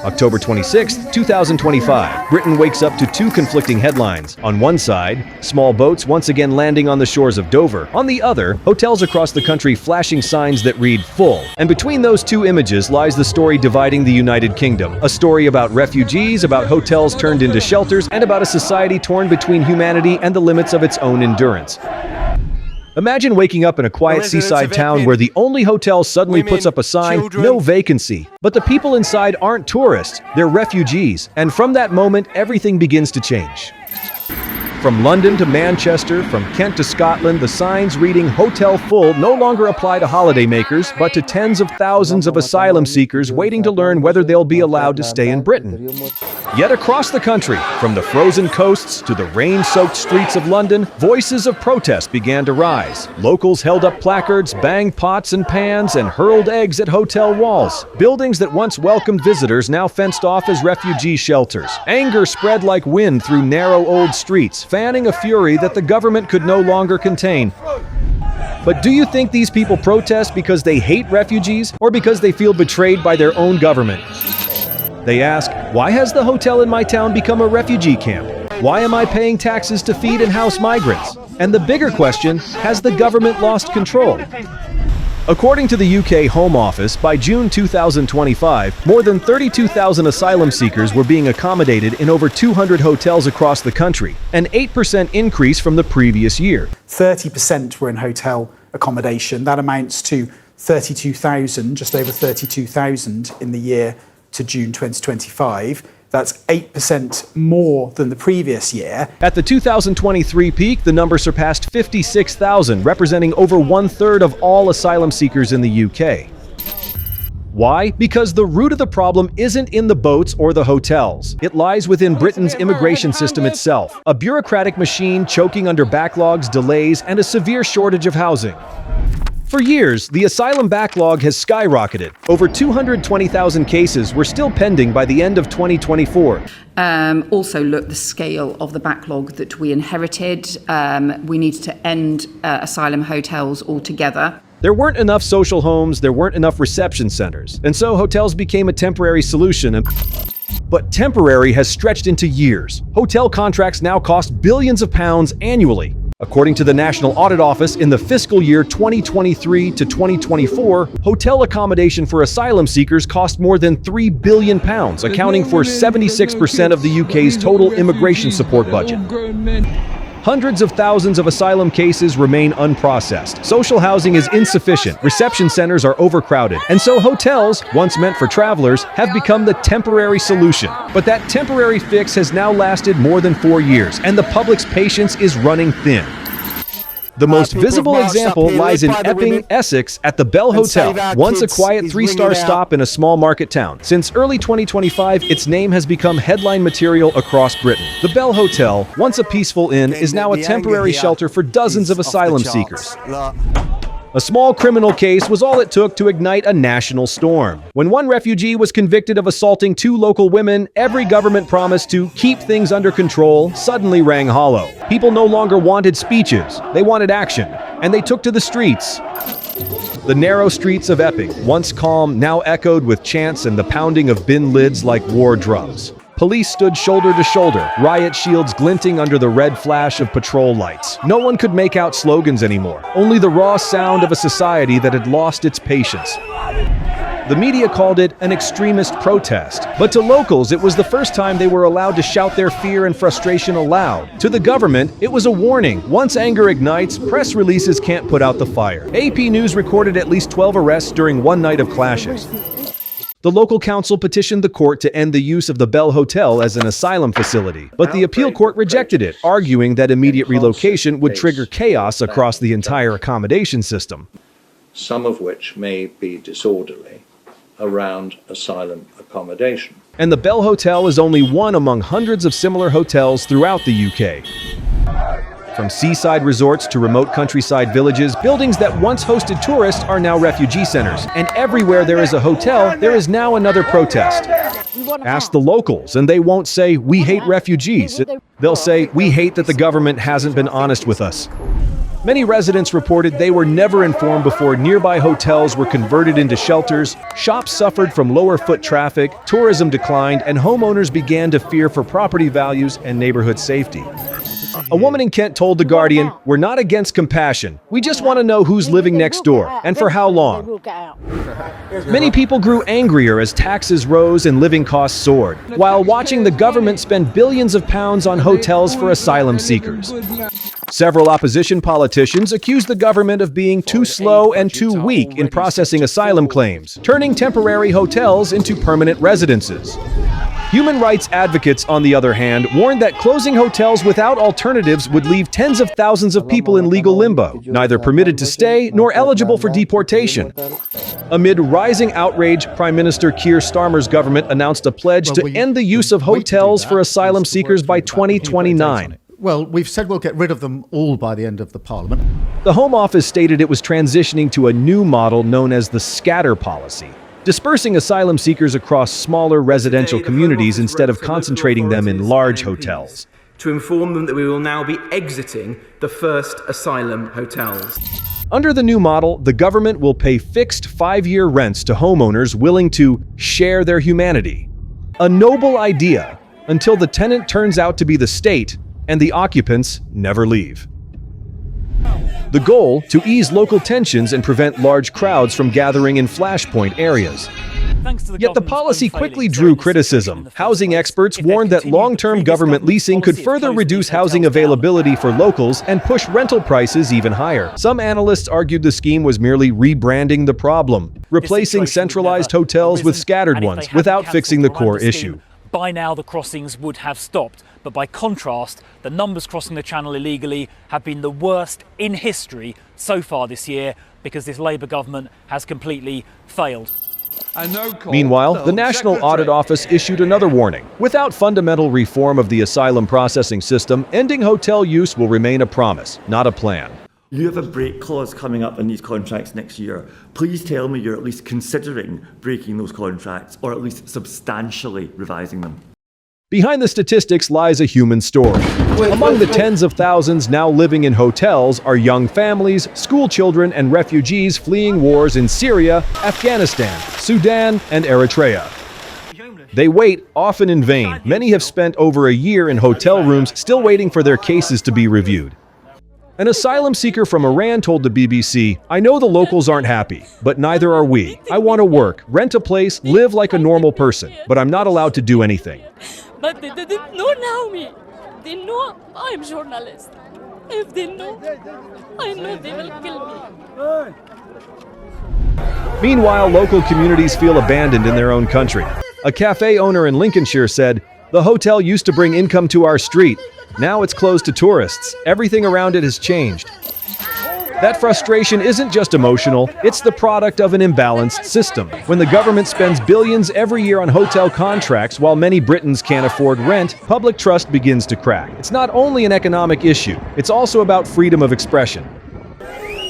October 26, 2025, Britain wakes up to two conflicting headlines. On one side, small boats once again landing on the shores of Dover. On the other, hotels across the country flashing signs that read full. And between those two images lies the story dividing the United Kingdom. A story about refugees, about hotels turned into shelters, and about a society torn between humanity and the limits of its own endurance. Imagine waking up in a quiet seaside town where the only hotel suddenly puts up a sign, "No vacancy." But the people inside aren't tourists, they're refugees. And from that moment, everything begins to change. From London to Manchester, from Kent to Scotland, the signs reading "Hotel Full" no longer apply to holidaymakers, but to tens of thousands of asylum seekers waiting to learn whether they'll be allowed to stay in Britain. Yet across the country, from the frozen coasts to the rain-soaked streets of London, voices of protest began to rise. Locals held up placards, banged pots and pans, and hurled eggs at hotel walls. Buildings that once welcomed visitors now fenced off as refugee shelters. Anger spread like wind through narrow old streets, fanning a fury that the government could no longer contain. But do you think these people protest because they hate refugees or because they feel betrayed by their own government? They ask, why has the hotel in my town become a refugee camp? Why am I paying taxes to feed and house migrants? And the bigger question, has the government lost control? According to the UK Home Office, by June 2025, more than 32,000 asylum seekers were being accommodated in over 200 hotels across the country, an 8% increase from the previous year. 30% were in hotel accommodation. That amounts to 32,000, just over 32,000 in the year to June 2025. That's 8% more than the previous year. At the 2023 peak, the number surpassed 56,000, representing over 1/3 of all asylum seekers in the UK. Why? Because the root of the problem isn't in the boats or the hotels. It lies within Britain's immigration system itself, a bureaucratic machine choking under backlogs, delays, and a severe shortage of housing. For years, the asylum backlog has skyrocketed. Over 220,000 cases were still pending by the end of 2024. Also, look, the scale of the backlog that we inherited. We needed to end asylum hotels altogether. There weren't enough social homes, there weren't enough reception centers, and so hotels became a temporary solution. But temporary has stretched into years. Hotel contracts now cost billions of pounds annually. According to the National Audit Office, in the fiscal year 2023 to 2024, hotel accommodation for asylum seekers cost more than £3 billion, accounting for 76% of the UK's total immigration support budget. Hundreds of thousands of asylum cases remain unprocessed. Social housing is insufficient, reception centers are overcrowded, and so hotels, once meant for travelers, have become the temporary solution. But that temporary fix has now lasted more than 4 years, and the public's patience is running thin. The most visible example lies in Epping, Essex, at the Bell Hotel, once a quiet 3-star stop in a small market town. Since early 2025, its name has become headline material across Britain. The Bell Hotel, once a peaceful inn, is now a temporary shelter for dozens of asylum seekers. A small criminal case was all it took to ignite a national storm. When one refugee was convicted of assaulting 2 local women, every government promise to keep things under control suddenly rang hollow. People no longer wanted speeches, they wanted action, and they took to the streets. The narrow streets of Epping, once calm, now echoed with chants and the pounding of bin lids like war drums. Police stood shoulder to shoulder, riot shields glinting under the red flash of patrol lights. No one could make out slogans anymore, only the raw sound of a society that had lost its patience. The media called it an extremist protest, but to locals it was the first time they were allowed to shout their fear and frustration aloud. To the government, it was a warning. Once anger ignites, press releases can't put out the fire. AP News recorded at least 12 arrests during one night of clashes. The local council petitioned the court to end the use of the Bell Hotel as an asylum facility, but the appeal court rejected it, arguing that immediate relocation would trigger chaos across the entire accommodation system. Some of which may be disorderly around asylum accommodation. And the Bell Hotel is only one among hundreds of similar hotels throughout the UK. From seaside resorts to remote countryside villages, buildings that once hosted tourists are now refugee centers. And everywhere there is a hotel, there is now another protest. Ask the locals, and they won't say, "We hate refugees." They'll say, "We hate that the government hasn't been honest with us." Many residents reported they were never informed before nearby hotels were converted into shelters, shops suffered from lower foot traffic, tourism declined, and homeowners began to fear for property values and neighborhood safety. A woman in Kent told The Guardian, "We're not against compassion. We just want to know who's living next door and for how long." Many people grew angrier as taxes rose and living costs soared, while watching the government spend billions of pounds on hotels for asylum seekers. Several opposition politicians accused the government of being too slow and too weak in processing asylum claims, turning temporary hotels into permanent residences. Human rights advocates, on the other hand, warned that closing hotels without alternatives would leave tens of thousands of people in legal limbo, neither permitted to stay nor eligible for deportation. Amid rising outrage, Prime Minister Keir Starmer's government announced a pledge to end the use of hotels for asylum seekers by 2029. Well, we've said we'll get rid of them all by the end of the Parliament. The Home Office stated it was transitioning to a new model known as the scatter policy, dispersing asylum seekers across smaller residential communities instead of concentrating them in large hotels. To inform them that we will now be exiting the first asylum hotels. Under the new model, the government will pay fixed 5-year rents to homeowners willing to share their humanity. A noble idea, until the tenant turns out to be the state and the occupants never leave. The goal, to ease local tensions and prevent large crowds from gathering in flashpoint areas. Yet the policy quickly drew criticism. Housing experts warned that long-term government leasing could further reduce housing availability for locals and push rental prices even higher. Some analysts argued the scheme was merely rebranding the problem, replacing centralized hotels with scattered ones without fixing the core issue. By now the crossings would have stopped, but by contrast, the numbers crossing the channel illegally have been the worst in history so far this year because this Labour government has completely failed. Meanwhile, the National Audit Office issued another warning. Without fundamental reform of the asylum processing system, ending hotel use will remain a promise, not a plan. You have a break clause coming up in these contracts next year. Please tell me you're at least considering breaking those contracts or at least substantially revising them. Behind the statistics lies a human story. Among the tens of thousands now living in hotels are young families, school children, and refugees fleeing wars in Syria, Afghanistan, Sudan, and Eritrea. They wait, often in vain. Many have spent over a year in hotel rooms, still waiting for their cases to be reviewed. An asylum seeker from Iran told the BBC, "I know the locals aren't happy, but neither are we. I want to work, rent a place, live like a normal person, but I'm not allowed to do anything." But they didn't know now me. They know I'm journalist. If they know, I know they will kill me. Meanwhile, local communities feel abandoned in their own country. A cafe owner in Lincolnshire said, "The hotel used to bring income to our street. Now it's closed to tourists. Everything around it has changed." That frustration isn't just emotional, it's the product of an imbalanced system. When the government spends billions every year on hotel contracts while many Britons can't afford rent, public trust begins to crack. It's not only an economic issue, it's also about freedom of expression.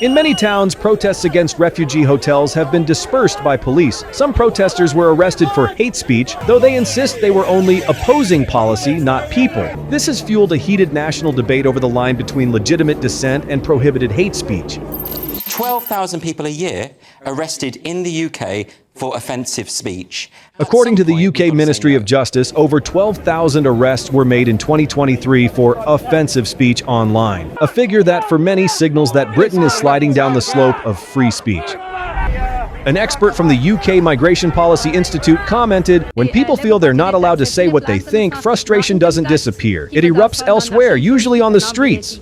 In many towns, protests against refugee hotels have been dispersed by police. Some protesters were arrested for hate speech, though they insist they were only opposing policy, not people. This has fueled a heated national debate over the line between legitimate dissent and prohibited hate speech. 12,000 people a year arrested in the UK for offensive speech. According to the UK Ministry of Justice, over 12,000 arrests were made in 2023 for offensive speech online, a figure that for many signals that Britain is sliding down the slope of free speech. An expert from the UK Migration Policy Institute commented, "When people feel they're not allowed to say what they think, frustration doesn't disappear. It erupts elsewhere, usually on the streets."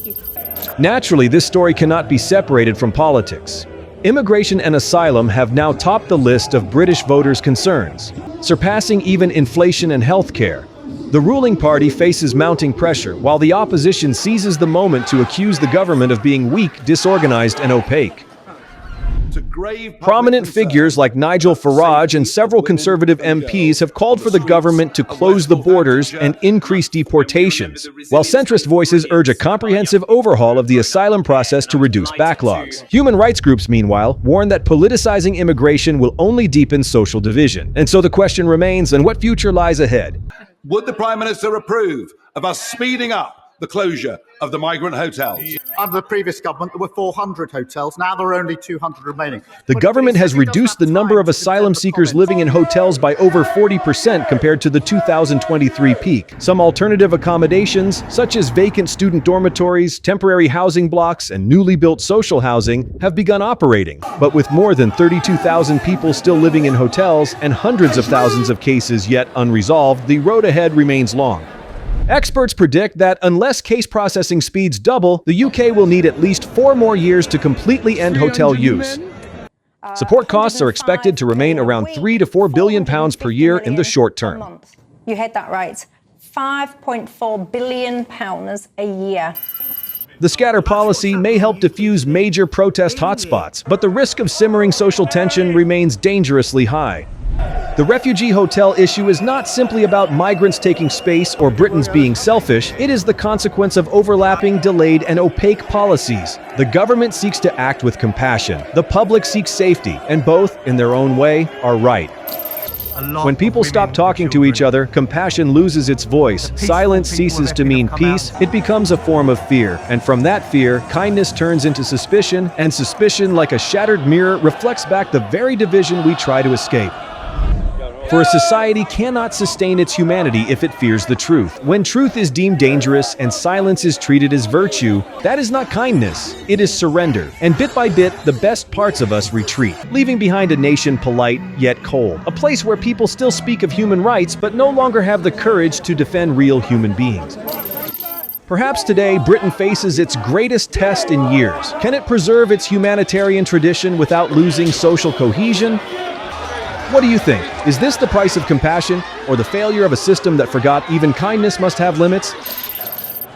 Naturally, this story cannot be separated from politics. Immigration and asylum have now topped the list of British voters' concerns, surpassing even inflation and healthcare. The ruling party faces mounting pressure, while the opposition seizes the moment to accuse the government of being weak, disorganized, and opaque. Prominent figures like Nigel Farage and several Conservative MPs have called for the government to close the borders and increase deportations, while centrist voices urge a comprehensive overhaul of the asylum process to reduce backlogs. Human rights groups, meanwhile, warn that politicizing immigration will only deepen social division. And so the question remains, and what future lies ahead? Would the Prime Minister approve of us speeding up the closure of the migrant hotels. Under the previous government, there were 400 hotels. Now there are only 200 remaining. The government has reduced the number of asylum seekers living in hotels by over 40% compared to the 2023 peak. Some alternative accommodations, such as vacant student dormitories, temporary housing blocks, and newly built social housing, have begun operating. But with more than 32,000 people still living in hotels and hundreds of thousands of cases yet unresolved, the road ahead remains long. Experts predict that unless case processing speeds double, the UK will need at least 4 more years to completely end hotel use. Support costs are expected to remain around £3 to £4 billion per year in the short term. You heard that right. £5.4 billion a year. The scatter policy may help diffuse major protest hotspots, but the risk of simmering social tension remains dangerously high. The refugee hotel issue is not simply about migrants taking space or Britons being selfish, it is the consequence of overlapping, delayed, and opaque policies. The government seeks to act with compassion, the public seeks safety, and both, in their own way, are right. When people stop talking to each other, compassion loses its voice, silence ceases to mean peace, it becomes a form of fear, and from that fear, kindness turns into suspicion, and suspicion, like a shattered mirror, reflects back the very division we try to escape. For a society cannot sustain its humanity if it fears the truth. When truth is deemed dangerous and silence is treated as virtue, that is not kindness, it is surrender. And bit by bit, the best parts of us retreat, leaving behind a nation polite yet cold, a place where people still speak of human rights but no longer have the courage to defend real human beings. Perhaps today, Britain faces its greatest test in years. Can it preserve its humanitarian tradition without losing social cohesion? What do you think? Is this the price of compassion, or the failure of a system that forgot even kindness must have limits?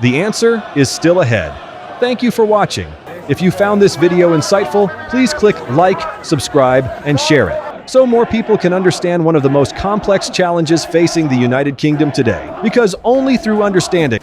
The answer is still ahead. Thank you for watching. If you found this video insightful, please click like, subscribe, and share it, so more people can understand one of the most complex challenges facing the United Kingdom today. Because only through understanding